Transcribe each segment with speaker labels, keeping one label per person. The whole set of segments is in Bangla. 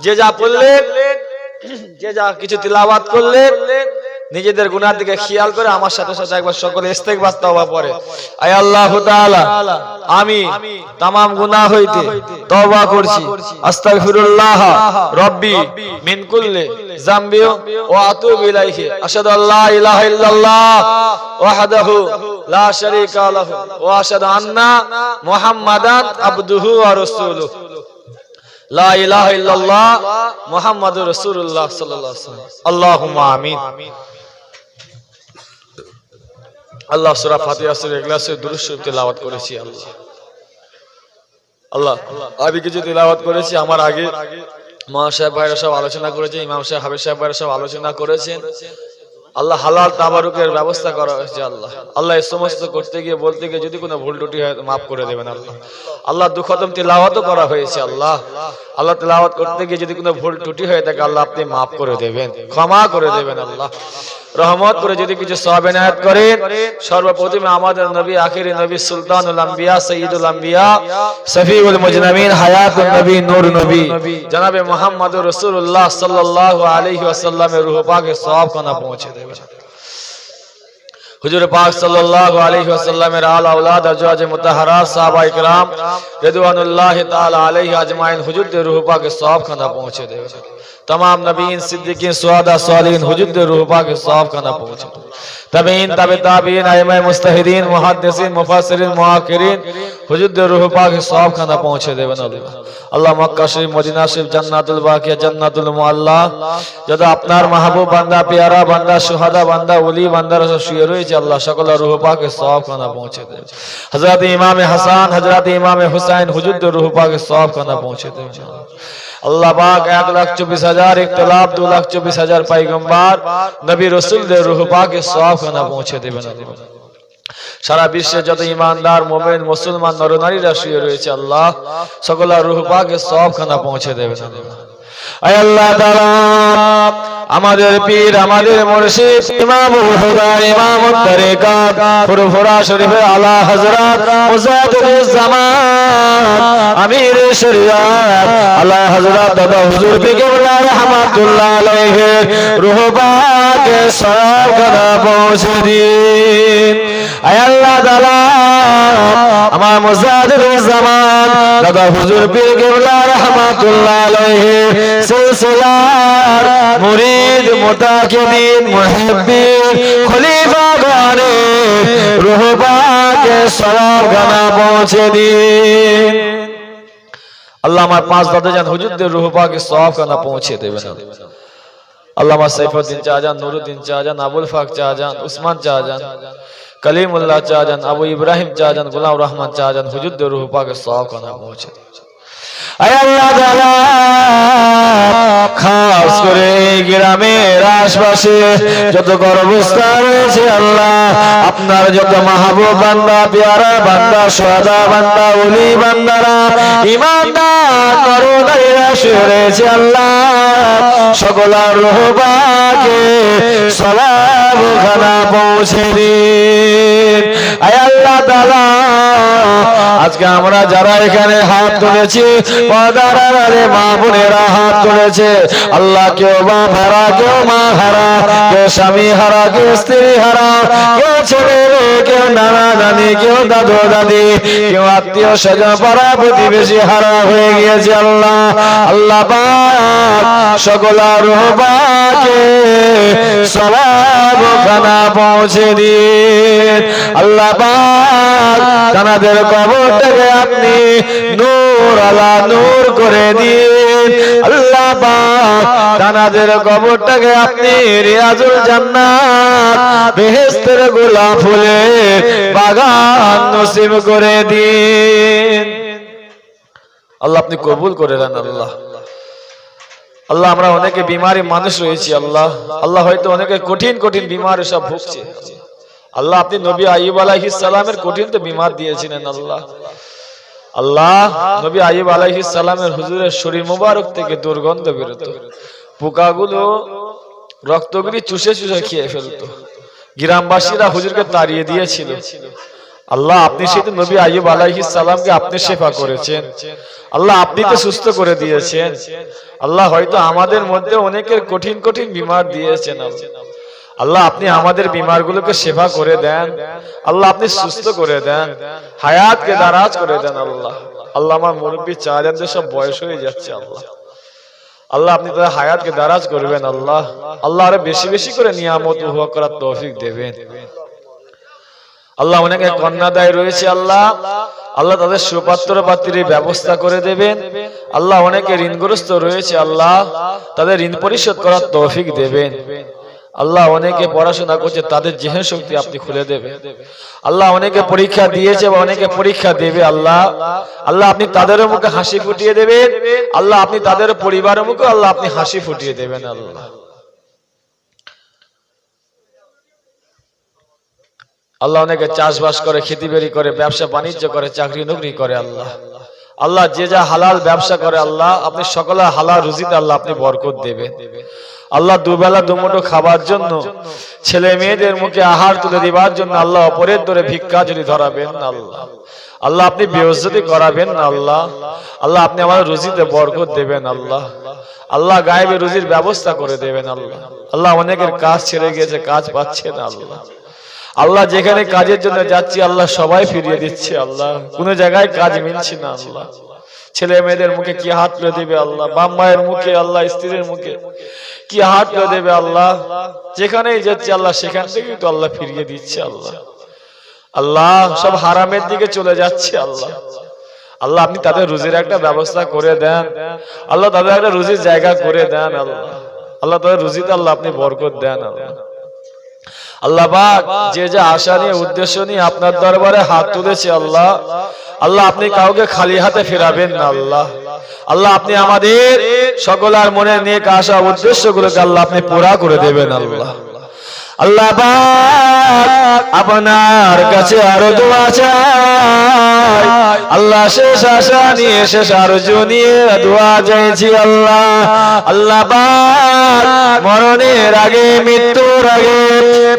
Speaker 1: যে যা পড়লেন, যে যা কিছু তিলাওয়াত করলেন, নিজেদের গুনার দিকে খেয়াল করে আমার সাথে সাথে একবার সকলে ইস্তেগফার তওবা পড়ে। আয় আল্লাহ তাআলা, আমি तमाम গুনাহ হইতে তওবা করছি। আস্তাগফিরুল্লাহ রব্বি মিন কুল্লি যামবি ওয়া আতুবু ইলাইহি। আশহাদু আল্লা ইলাহা ইল্লাল্লাহ ওয়াহদাহু লা শারীকা লাহু ওয়া আশহাদু আন্না মুহাম্মাদান আবদুহু ওয়া রাসূলুহু। লা ইলাহা ইল্লাল্লাহ মুহাম্মাদুর রাসূলুল্লাহ সাল্লাল্লাহু আলাইহি ওয়াসাল্লাম। আল্লাহুম্মা আমিন। আল্লাহ সূরা ফাতিহা সূরা ইখলাসের দুরূদ শরীফ তেলাওয়াত করেছি। আল্লাহ আমি কিছু তেলাওয়াত করেছি, আমার আগে মা সাহেব ভাইরা সব আলোচনা করেছে, ইমাম সাহেব হাবিব সাহেব ভাইরা সব আলোচনা করেছেন। আল্লাহ হালাল তাবারুকের ব্যবস্থা করা হয়েছে। আল্লাহ আল্লাহ এই সমস্ত করতে গিয়ে বলতে গিয়ে যদি কোনো ভুল ত্রুটি হয় মাফ করে দেবেন। আল্লাহ আল্লাহ দু খতম তিলাওয়াতও করা হয়েছে। আল্লাহ আল্লাহ তিলাওয়াত করতে গিয়ে যদি কোনো ভুল ত্রুটি হয়ে থাকে আল্লাহ আপনি মাফ করে দেবেন, ক্ষমা করে দেবেন। আল্লাহ রহমত করে যদি কিছু সওয়াব এনায়েত করেন। সর্বপ্রথমে আমাদের নবী, আখিরি নবী, সুলতানুল আম্বিয়া, সাইয়্যিদুল আম্বিয়া, শফিউল মুজনামিন, হায়াতুন নবী, নূর নবী জনাবে মুহাম্মদুর রাসূলুল্লাহ সাল্লাল্লাহু আলাইহি ওয়াসাল্লামের রূহ পাকে সওয়াব খানা পৌঁছে দেবেন। হুজুর পাক সাল্লাল্লাহু আলাইহি ওয়াসাল্লামের আল আওলাদ, আজওয়াজে মুতাহহারাত, সাহাবা ইকরাম রিদওয়ানুল্লাহি তাআলা আলাইহি আজমাইন হুজুরদের রূহ পাকে সওয়াব খানা পৌঁছে দেবেন। तमाम नबीन, सिद्दीकीन, शुहदा, सालिहीन हुजूर रूह पाक के सवाब खाना पहुंचे। तबीन, तबे ताबीन, आइम्मा मुस्तहिदीन, मुहद्दिसीन, मुफस्सिरीन, मुआक्किरीन हुजूर रूह पाक के सवाब खाना पहुंचे देवेन। अल्लाह मक्का शरीफ, मदीना शरीफ, जन्नतुल बाकिया, जन्नतुल मुअल्ला যত আপনার মাহবুব বান্দা, পেয়ারা বান্দা, শুহাদা বান্দা, ওলি বান্দারা সব শুয়ে রয়েছে আল্লাহ সকলের রূহ পাকে সওয়াব খানা পৌঁছে দেবেন। হযরত ইমাম হাসান, হযরত ইমাম হুসাইন হুজুর রূহ পাকে সওয়াব খানা পৌঁছে দেবেন। अल्लाह पाक 1,24,000 इख्तिलाफ 2,24,000 पैगंबर नबी रसूल दे रूह पाक के सवाब खाना पहुंचे देवेन। সারা বিশ্বে যত ঈমানদার মুমিন মুসলমান নরনারীরা শুয়ে রয়েছে আল্লাহ সকলের রূহ পাক के सवाब खाना पहुंचे देवेन। আয় আল্লাহ তাআলা আমাদের পীর, আমাদের মুর্শিদ, ইমামুল হুদা, ইমামুত তরিকাত, ফুরফুরা শরীফে আলা হযরত মুজাদ্দিদুজ জামান, আমির শরিয়ত আলা হযরত দাদা হুজুর বিকেবলা রাহমাতুল্লাহ আলাইহি রূহ পাকে সওয়াব খানা পৌঁছে দিন। আয় আল্লাহ তাআলা আমার মুজাদ্দিদুজ জামান দাদা হুজুর বিকেবলা রাহমাতুল্লাহ আলাইহি সিলসিলার মুরিদ, মুতাকিদিন, মুহিব্বিন, খলিফা গানে রূহ পাকে সওয়াব খানা পৌঁছে দিন। আল্লাহ আমার পাঁচ দাদাজান হুজুরদের রূহ পাকে সওয়াব খানা পৌঁছে দেবেন। আল্লামা সাইফুদ্দিন চাচান, নুরুদ্দিন চাচান, আবুল ফাক চাচান, উসমান চাচান, কলিমুল্লাহ চাচান, আবু ইব্রাহিম চাচান, গোলাম রহমান চাচান হুজুরদের রূহ পাকে সওয়াব খানা পৌঁছে দেবেন। আয় আল্লাহ তাআলা খাস করে এই গ্রামের আশপাশে যত গর্ভস্থান রয়েছে আল্লাহ আপনার যত মাহবুব বান্দা, পেয়ারা বান্দা, শুহাদা বান্দা, ওলি বান্দারা, ঈমানদার নরনারীরা শুয়ে রয়েছে আল্লাহ সকলের রূহ পাকে সওয়াব খানা পৌঁছে দিন। আয় আল্লাহ তাআলা আজকে আমরা যারা এখানে হাত তুলেছি, পর্দার আড়ালে মা বোনেরা হাত তুলেছে আল্লাহ, কেউ বাপ হারা, কেউ মা হারা, কেউ স্বামী হারা, কেউ স্ত্রী হারা, কেউ ছেলে, কেউ নানা নানি, কেউ দাদু দাদি, কেউ আত্মীয় স্বজন পাড়া প্রতিবেশী হারা হয়ে গিয়েছে আল্লাহ। আল্লাহ পাক সকলের রূহ পাকে সওয়াব খানা পৌঁছে দিন। আল্লাহ পাক তাদের কবরটাকে আপনি নূর আলা নূর করে দিন। আল্লাহ পাক তাদের কবরটাকে আপনি রিয়াজুল জান্নাত, বেহেশতের গোলাপ ফুলে বাগান নসিব করে দিন। আল্লাহ আপনি কবুল করে দেন। আল্লাহ আল্লাহ আমরা অনেকে বিমারি মানুষ রয়েছি আল্লাহ, আল্লাহ হয়তো অনেকে কঠিন কঠিন বিমারে সব ভুগছে আল্লাহ। আপনি নবী আইয়ুব আলাইহিস সালামের কঠিন তো বিমার দিয়েছিলেন আল্লাহ। আল্লাহ নবী আইয়ুব আলাইহিস সালামের হুজুরের শরীর মোবারক থেকে দুর্গন্ধ বেরোতো, পোকাগুলো রক্তগুলি চুষে চুষে খেয়ে ফেলতো, গ্রামবাসীরা হুজুরকে তাড়িয়ে দিয়েছিল। আল্লাহ আপনি সেই নবী আইয়ুব আলাইহিস সালামকে আপনি শেফা করেছেন, আল্লাহ আপনি তো সুস্থ করে দিয়েছেন। আল্লাহ হয়তো আমাদের মধ্যে অনেকের কঠিন কঠিন বিমার দিয়েছেন, আল্লাহ আপনি আমাদের বিমারগুলোকে শেফা করে দেন, আল্লাহ আপনি সুস্থ করে দেন, হায়াতকে দারাজ করে দেন। আল্লাহ আল্লাহ আমার মুরব্বী চাচাদের সব বয়স হয়ে যাচ্ছে, আল্লাহ আল্লাহ আপনি তাদের হায়াতকে দারাজ করবেন। আল্লাহ আল্লাহ আরো বেশি বেশি করে নিয়ামত উপভোগ করার তৌফিক দেবেন। আল্লাহ অনেকে কন্যাদায় রয়েছে, আল্লাহ আল্লাহ তাদের সুপাত্র পাত্রীর ব্যবস্থা করে দেবেন। আল্লাহ অনেকে ঋণগ্রস্ত রয়েছে, আল্লাহ তাদের ঋণ পরিশোধ করার তৌফিক দেবেন। আল্লাহ অনেকে পড়াশোনা করছে, তাদের জেহেন শক্তি আপনি খুলে দেবেন। আল্লাহ অনেকে পরীক্ষা দিয়েছে বা অনেকে পরীক্ষা দেবে, আল্লাহ আল্লাহ আপনি তাদের মুখে হাসি ফুটিয়ে দেবেন। আল্লাহ আপনি তাদের পরিবারের মুখে আল্লাহ আপনি হাসি ফুটিয়ে দেবেন। আল্লাহ আল্লাহ অনেকে চাষবাস করে, খেতিবাড়ি করে, ব্যবসা বাণিজ্য করে, চাকরি নকরি করে, আল্লাহ আল্লাহ যে যা হালাল ব্যবসা করে, আল্লাহ আপনি সকলে হালাল রুজিতে আল্লাহ আপনি বরকত দেবেন। আল্লাহ দুবেলা দুমুঠো খাবার জন্য, ছেলে মেয়েদের মুখে আহার তুলে দিবার জন্য আল্লাহ অপরের ধরে ভিক্ষা যদি ধরাবেন না, আল্লাহ আল্লাহ আপনি বেইজ্জতি করাবেন না, আল্লাহ আল্লাহ আপনি আমাদের রুজিতে বরকত দেবেন। আল্লাহ আল্লাহ গায়েবে রুজির ব্যবস্থা করে দেবেন। আল্লাহ আল্লাহ অনেকের কাজ ছেড়ে গিয়েছে, কাজ পাচ্ছে না, আল্লাহ আল্লাহ যেখানে কাজের জন্য যাচ্ছি আল্লাহ সবাই ফিরিয়ে দিচ্ছে, আল্লাহ কোন জায়গায় কাজ মিলছে না। আল্লাহ ছেলে মেয়েদের মুখে কি হাত তুলে দেবে, আল্লাহ বাপ মায়ের মুখে, আল্লাহ স্ত্রীর মুখে কি হাত তুলে দেবে, আল্লাহ যেখানেই যাচ্ছে আল্লাহ সেখান থেকেই তো আল্লাহ ফিরিয়ে দিচ্ছে। আল্লাহ আল্লাহ সব হারামের দিকে চলে যাচ্ছে, আল্লাহ আল্লাহ আপনি তাদের রুজির একটা ব্যবস্থা করে দেন, আল্লাহ তাদের একটা রুজির জায়গা করে দেন। আল্লাহ আল্লাহ তাদের রুজিতে আল্লাহ আপনি বরকত দেন। আল্লাহ আল্লাহ পাক যে যে আশা নিয়ে উদ্দেশ্য নিয়ে আপনার দরবারে হাত তুলেছে, আল্লাহ আল্লাহ আপনি কাউকে খালি হাতে ফেরাবেন না। আল্লাহ আল্লাহ আপনি আমাদের সকলের মনে নেক আশা উদ্দেশ্যগুলোকে আল্লাহ আপনি পুরা করে দেবেন। আল্লাহ আল্লাহ পাক আপনার কাছে আরো দোয়া চাই, আল্লাহ শেষ আশা নিয়ে, শেষ আরজু নিয়ে দোয়া চাইছি। আল্লাহ আল্লাহ পাক মরণের আগে, মৃত্যুর আগে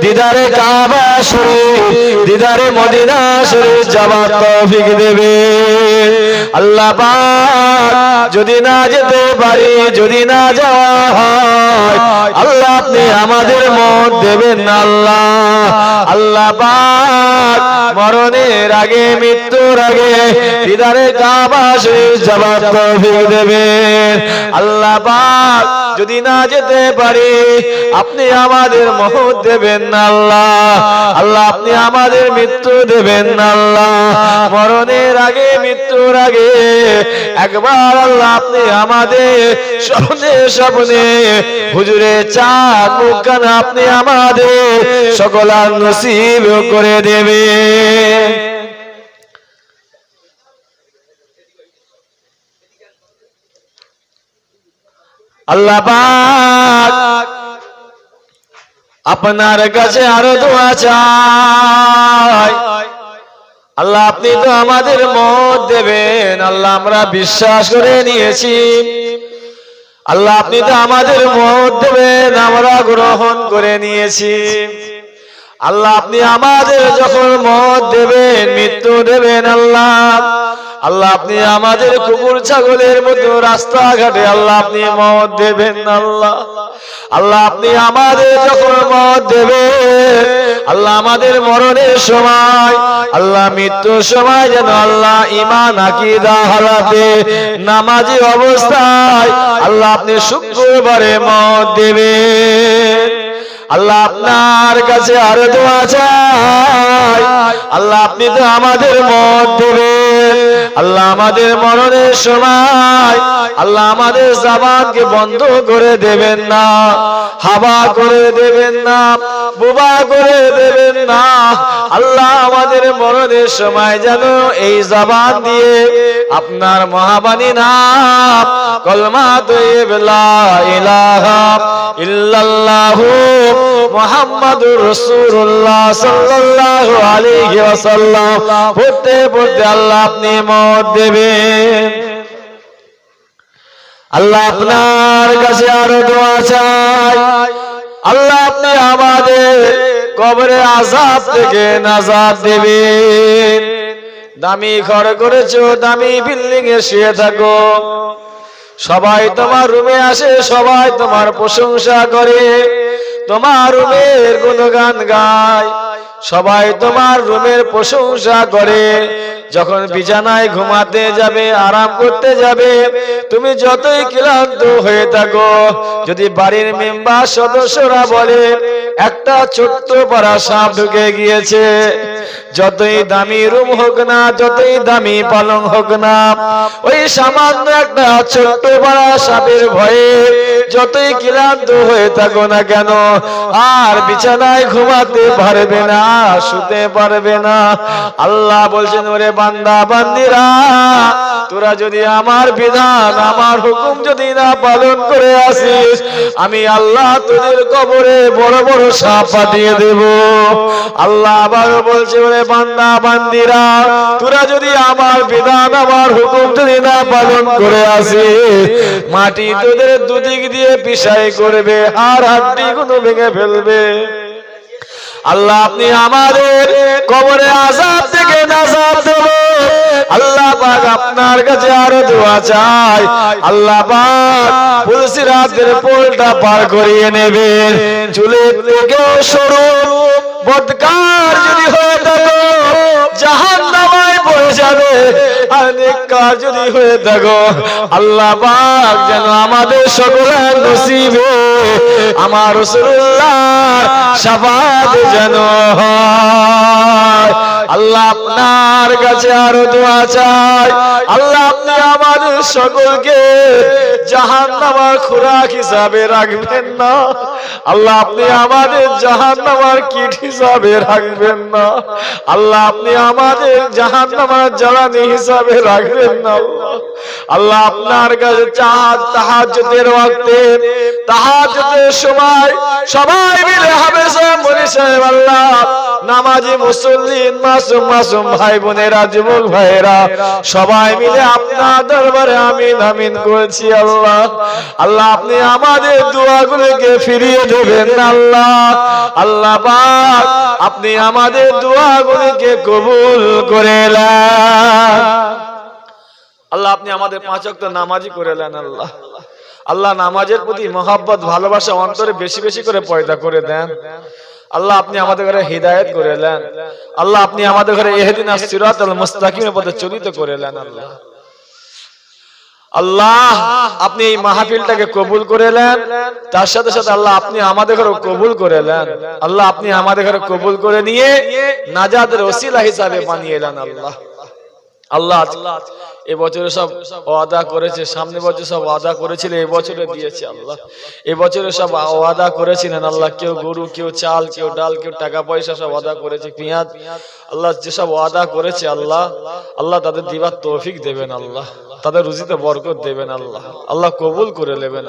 Speaker 1: দিদারে কাবা শরীফ, দিদারে মদিনা শরীফ যাবার তৌফিক দেবে। আল্লাহ পাক যদি না যেতে পারি, যদি না যাওয়া হয়, আল্লাহ আপনি আমাদের মত দেবেন না। আল্লাহ আল্লাহ পাক মরণের আগে, মৃত্যুর আগে দিদারে কাবা শরীফ যাবার তৌফিক দেবেন। আল্লাহ পাক যদি না যেতে পারি, আপনি আমাদের মত দেবেন না। আল্লাহ আল্লাহ আপনি আমাদের মৃত্যু দেবেন না। আল্লাহ মরণের আগে, মৃত্যুর আগে একবার আল্লাহ আপনি আমাদের স্বপ্নে স্বপ্নে হুজুরে চাঁদ মুখখানা আপনি আমাদের সকলার নসিব করে দেবেন। আল্লাহ পাক আপনার কাছে আরো দোয়া চাই, আল্লাহ আপনি তো আমাদের মত দেবেন। আল্লাহ আমরা বিশ্বাস করে নিয়েছি, আল্লাহ আপনি তো আমাদের মত দেবেন, আমরা গ্রহণ করে নিয়েছি। আল্লাহ আপনি আমাদের যখন মত দেবেন, মৃত্যু দেবেন, আল্লাহ আল্লাহ আপনি আমাদের কুকুর ছাগলের মতো রাস্তাঘাটে আল্লাহ আপনি মত দেবেন। আল্লাহ আল্লাহ আপনি আমাদের যখন মত দেবেন, আল্লাহ আমাদের মরণের সময়, আল্লাহ মৃত্যুর সময় যেন আল্লাহ ঈমান আকীদা হালাতে নামাজি অবস্থায় আল্লাহ আপনি শুক্রবারে মত দেবেন। আল্লাহ আপনার কাছে আরো দোয়া চাই, আল্লাহ আপনি তো আমাদের মত দেবেন। আল্লাহ আমাদের মরণের সময় আল্লাহ আমাদের জবানকে বন্ধ করে দেবেন না, হাবা করে দেবেন না, বোবা করে দেবেন না। আল্লাহ আমাদের মরণের সময় যেন এই জবান দিয়ে আপনার মহাবাণী নাম কলমা তৈয়ব লা ইলাহা ইল্লাল্লাহু মুহাম্মাদুর রাসূলুল্লাহ সাল্লাল্লাহু আলাইহি ওয়াসাল্লাম পড়তে পড়তে আল্লাহ আপনি মত দেবেন। আল্লাহ আপনার কাছে আরো দোয়া চাই, আল্লাহ আপনি আমাদের কবরে আযাব থেকে নাজাত দেবেন। দামি ঘর করেছো, দামি বিল্ডিং এ শুয়ে থাকো, সবাই তোমার রুমে আসে, সবাই তোমার প্রশংসা করে, তোমার রুমের গুণগান গায়, সবাই তোমার রুমের প্রশংসা করে। যখন বিছানায় ঘুমাতে যাবে, আরাম করতে যাবে, তুমি যতই ক্লান্ত হয়ে থাকো, যদি বাড়ির মেম্বার সদস্যরা বলে একটা ছোট্ট পাড়া সাপ ঢুকে গিয়েছে, যতই দামি রুম হোক না, যতই দামি পালং হোক না, ওই সামান্য একটা ছোট্ট পাড়া সাপের ভয়ে যতই ক্লান্ত হয়ে থাকো না কেন, আর বিছানায় ঘুমাতে পারবে না, শুতে পারবে না। আল্লাহ বলছেন, ওরে বান্দা বান্দিরা, তোরা যদি আমার বিধান, আমার হুকুম যদি না পালন করে আসিস, আমি আল্লাহ তোদের কবরে বড় বড় সাপ পাঠিয়ে দেব। আল্লাহ আবারও বলছে, ওরে বান্দা বান্দিরা, তোরা যদি আমার বিধান, আমার হুকুম যদি না পালন করে আসিস, মাটি তোদের দুদিক দিয়ে পিছাই করবে, আর হাড্ডি গুলো ভেঙে ফেলবে। আল্লাহ আপনি আমাদের কবরে আযাব থেকে নাজাত দেবেন। আল্লাহ পাক আপনার কাছে আরো দোয়া চাই, আল্লাহ পাক পুলসিরাতের পোলটা পার করিয়ে নেবেন। চুলের থেকেও সরু বদকার যদি হয়ে থাকো, জাহান্নামে পড়ে যাবে, আর নেককার যদি হয়ে থাকো, আল্লাহ পাক যেন আমাদের সকলের নসিবে আমার রাসূলুল্লাহর শাফাআত যেন হয়। আল্লাহ আপনার কাছে আরো দোয়া চাই, আল্লাহ আপনি আমাদের সকলকে জাহান্নামের খোরাক হিসাবে রাখবেন না, আল্লাহ আপনি আমাদের জাহান্নামের কিট হিসাবে রাখবেন না, আল্লাহ আপনি আমাদের জাহান্নামের জ্বালানি হিসাবে রাখবেন না। আল্লাহ আপনার কাছে তাহাজ্জুদের ওয়াক্তে, তাহাজ্জুদের সময় সবাই মিলে হাবেশা মনি সাহেব, আল্লাহ নামাজি মুসল্লিন, মাসুম মাসুম ভাই বোনেরা, যুবক ভাইয়েরা সবাই মিলে আপনার দরবারে আমিন আমিন করেছি। আল্লাহ আল্লাহ আপনি আমাদের দোয়াগুলোকে ফিরিয়ে দেবেন আল্লাহ। আল্লাহ পাক আপনি আমাদের দোয়াগুলোকে কবুল করে নেন। আল্লাহ আপনি আমাদের 5 ওয়াক্ত নামাজি করে নেন। আল্লাহ আল্লাহ নামাজের প্রতি মহব্বত, ভালোবাসা অন্তরে বেশি বেশি করে পয়দা করে দেন। আল্লাহ আপনি আমাদের ঘরে হিদায়াত করে নেন। আল্লাহ আপনি আমাদের ঘরে ইহদিনাস সিরাতাল মুস্তাকিমের পথে চালিত করে নেন। আল্লাহ আল্লাহ আপনি এই মাহফিলটাকে কবুল করে নেন, তার সাথে সাথে আল্লাহ আপনি আমাদের ঘরে কবুল করে নেন। আল্লাহ আপনি আমাদের ঘরে কবুল করে নিয়ে নাজাতের ওসিলা হিসাবে বানিয়ে নেন। আল্লাহ আল্লাহ এবছরে সব ওয়াদা করেছে, সামনে বছর সব ওয়াদা করেছিল, এবছরে দিয়েছে। আল্লাহ এবছরে সব ওয়াদা করেছিলেন আল্লাহ, কেউ গরু, কেউ চাল, কেউ ডাল, কেউ টাকা পয়সা সব ওয়াদা করেছে, পেঁয়াজ, আল্লাহ যেসব ওয়াদা করেছে আল্লাহ, আল্লাহ তাদের দিবার তৌফিক দেবেন, আল্লাহ তাদের রুজিতে বরকত দেবেন, আল্লাহ আল্লাহ কবুল করে নেবেন।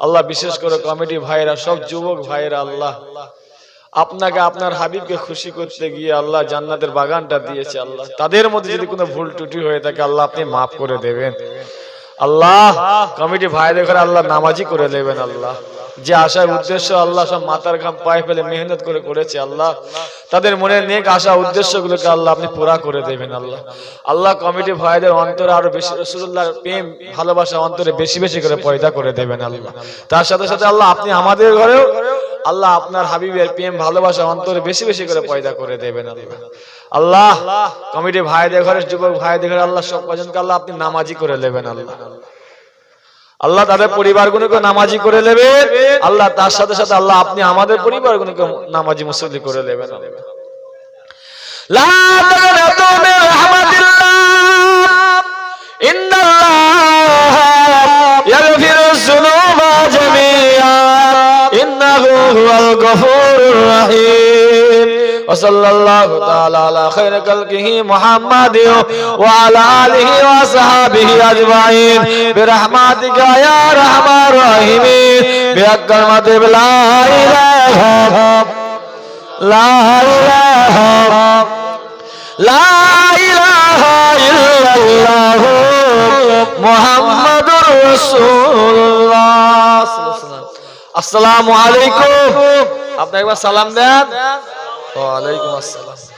Speaker 1: আল্লাহ বিশেষ করে কমিটি ভাইরা, সব যুবক ভাইরা, আল্লাহ আপনাকে, আপনার হাবিবকে খুশি করতে গিয়ে আল্লাহ জান্নাতের বাগানটা দিয়েছে। আল্লাহ তাদের মধ্যে যদি কোনো ভুল ত্রুটি হয়ে থাকে আল্লাহ আপনি মাফ করে দেবেন। আল্লাহ কমিটি ভাইদের ঘরে আল্লাহ নামাজি করে দেবেন। আল্লাহ যে আশার উদ্দেশ্য আল্লাহ সব মাথার ঘাম পায়ে ফেলে মেহনত করে করেছে, আল্লাহ তাদের মনের নেক আশা উদ্দেশ্যগুলোকে আল্লাহ আপনি পুরা করে দেবেন। আল্লাহ আল্লাহ কমিটি ভাইদের অন্তরে আরো বেশি রাসূলুল্লাহর প্রেম, ভালোবাসা অন্তরে বেশি বেশি করে পয়দা করে দেবেন। আল্লাহ তার সাথে সাথে আল্লাহ আপনি আমাদের ঘরেও আল্লাহ আপনার হাবিবের প্রেম, ভালোবাসা অন্তরে বেশি বেশি করে পয়দা করে দেবেন। আল্লাহ কমিটি ভাইদের ঘরে, যুবক ভাইদের ঘরে আল্লাহ সব কজনকে আল্লাহ আপনি নামাজি করে নেবেন। আল্লাহ আল্লাহ তাদের পরিবারগুলোকে নামাজি করে নেবেন। আল্লাহ তার সাথে সাথে আল্লাহ আপনি আমাদের পরিবারগুলোকে নামাজি মুসল্লি করে নেবেন। লা তাগনাতু মির রাহমাতিল্লাহ, ইন্নাল্লাহা ইয়াগফিরুয যুনুবা জামিআ, ইন্নাহু হুয়াল গফুরুর রাহিম। وصلى الله تعالى على خير خلقه محمد وعلى آله وصحبه أجمعين برحمتك يا أرحم الراحمين بحق كلمة لا إله إلا الله محمد رسول الله. السلام عليكم আপনি একবার সালাম দেন। ওয়া আলাইকুম আসসালাম।